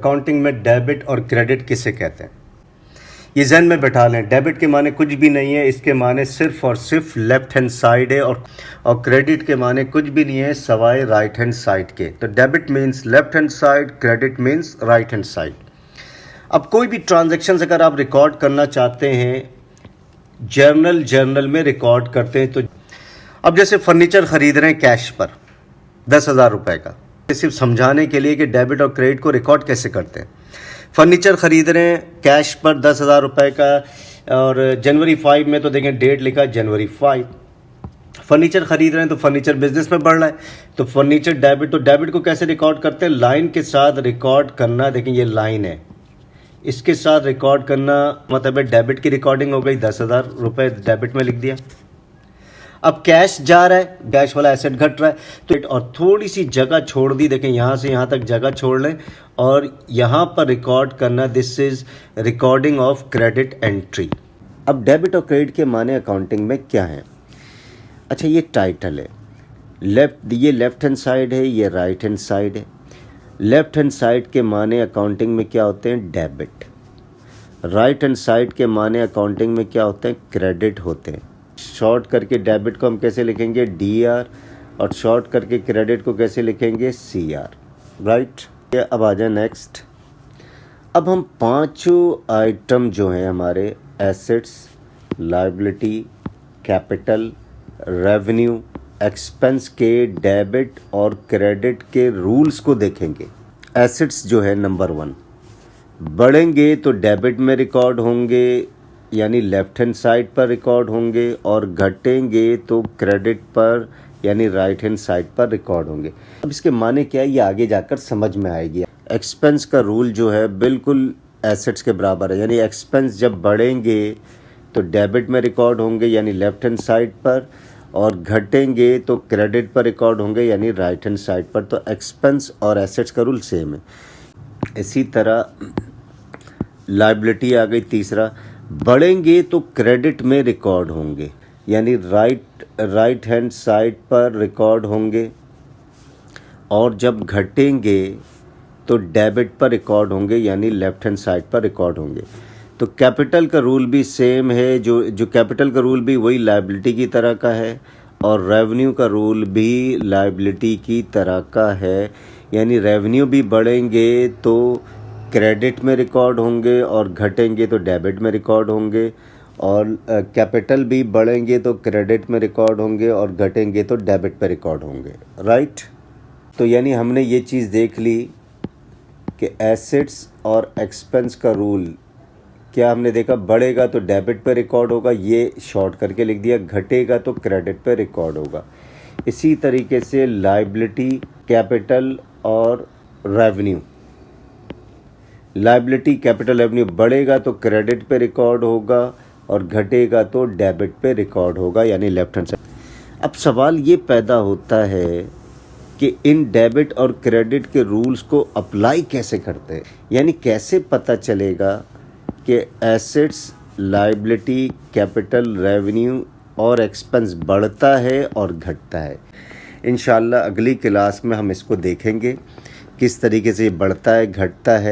Accounting में debit और credit किसे कहते हैं? ये जहन में बैठा लें। डेबिट के माने कुछ भी नहीं है, इसके माने सिर्फ और सिर्फ लेफ्ट हैंड साइड है, और क्रेडिट के माने कुछ भी नहीं है सवाए राइट हैंड साइड के। तो debit means left hand side, credit means right hand side. अब कोई भी ट्रांजैक्शन अगर आप रिकॉर्ड करना चाहते हैं, जर्नल में रिकॉर्ड करते हैं। तो अब जैसे फर्नीचर खरीद रहे हैं कैश पर 10,000 रुपये का, सिर्फ समझाने के लिए कि डेबिट और क्रेडिट को रिकॉर्ड कैसे करते हैं। फर्नीचर खरीद रहे हैं कैश पर 10,000 रुपये का, और जनवरी 5 में तो देखें डेट लिखा जनवरी 5। फर्नीचर खरीद रहे हैं तो फर्नीचर बिजनेस में बढ़ रहा है, तो फर्नीचर डेबिट। तो डेबिट को कैसे रिकॉर्ड करते हैं? लाइन के साथ रिकॉर्ड करना। देखें ये लाइन है, इसके साथ रिकॉर्ड करना मतलब है डेबिट की रिकॉर्डिंग हो गई, 10,000 रुपये डेबिट में लिख दिया। अब कैश जा रहा है, कैश वाला एसेट घट रहा है, तो और थोड़ी सी जगह छोड़ दी। देखें यहाँ से यहाँ तक जगह छोड़ लें और यहाँ पर रिकॉर्ड करना, this is recording of credit entry. अब डेबिट और क्रेडिट के माने अकाउंटिंग में क्या है? अच्छा, ये टाइटल है, ये लेफ्ट हैंड साइड है, ये राइट हैंड साइड है। लेफ्ट हैंड साइड के माने अकाउंटिंग में क्या होते हैं? डेबिट। राइट हैंड साइड के माने अकाउंटिंग में क्या होते हैं? क्रेडिट होते हैं। शॉर्ट करके डेबिट को हम कैसे लिखेंगे? DR, और शॉर्ट करके क्रेडिट को कैसे लिखेंगे? CR, right. अब आ जाए नेक्स्ट। अब हम पांचों आइटम जो हैं हमारे assets, liability, capital, revenue, expense के डेबिट और क्रेडिट के रूल्स को देखेंगे। एसेट्स जो है नंबर 1, बढ़ेंगे तो डेबिट में रिकॉर्ड होंगे यानी लेफ्ट हैंड साइड पर रिकॉर्ड होंगे, और घटेंगे तो क्रेडिट पर यानी राइट हैंड साइड पर रिकॉर्ड होंगे। अब इसके माने क्या है ये आगे जाकर समझ में आएगी। एक्सपेंस का रूल जो है बिल्कुल एसेट्स के बराबर है, यानी एक्सपेंस जब बढ़ेंगे तो डेबिट में रिकॉर्ड होंगे यानी लेफ्ट हैंड साइड पर, और घटेंगे तो क्रेडिट पर रिकॉर्ड होंगे यानी राइट हैंड साइड पर। तो एक्सपेंस और एसेट्स का रूल सेम है। इसी तरह लायबिलिटी आ गई तीसरा, बढ़ेंगे तो क्रेडिट में रिकॉर्ड होंगे यानी राइट हैंड साइड पर रिकॉर्ड होंगे, और जब घटेंगे तो डेबिट पर रिकॉर्ड होंगे यानी लेफ्ट हैंड साइड पर रिकॉर्ड होंगे। तो कैपिटल का रूल भी सेम है, जो कैपिटल का रूल भी वही लायबिलिटी की तरह का है, और रेवेन्यू का रूल भी लायबिलिटी की तरह का है, यानी रेवेन्यू भी बढ़ेंगे तो क्रेडिट में रिकॉर्ड होंगे और घटेंगे तो डेबिट में रिकॉर्ड होंगे, और कैपिटल भी बढ़ेंगे तो क्रेडिट में रिकॉर्ड होंगे और घटेंगे तो डेबिट पे रिकॉर्ड होंगे, राइट। तो यानी हमने ये चीज़ देख ली कि एसेट्स और एक्सपेंस का रूल क्या हमने देखा, बढ़ेगा तो डेबिट पे रिकॉर्ड होगा, ये शॉर्ट करके लिख दिया, घटेगा तो क्रेडिट पे रिकॉर्ड होगा। इसी तरीके से लायबिलिटी, कैपिटल और रेवेन्यू, लायबिलिटी, कैपिटल, रेवेन्यू बढ़ेगा तो क्रेडिट पे रिकॉर्ड होगा और घटेगा तो डेबिट पे रिकॉर्ड होगा यानी लेफ्ट हैंड साइड। अब सवाल ये पैदा होता है कि इन डेबिट और क्रेडिट के रूल्स को अप्लाई कैसे करते हैं, यानी कैसे पता चलेगा कि एसेट्स, लायबिलिटी, कैपिटल, रेवेन्यू और एक्सपेंस बढ़ता है और घटता है। इंशाल्लाह अगली क्लास में हम इसको देखेंगे किस तरीके से बढ़ता है, घटता है।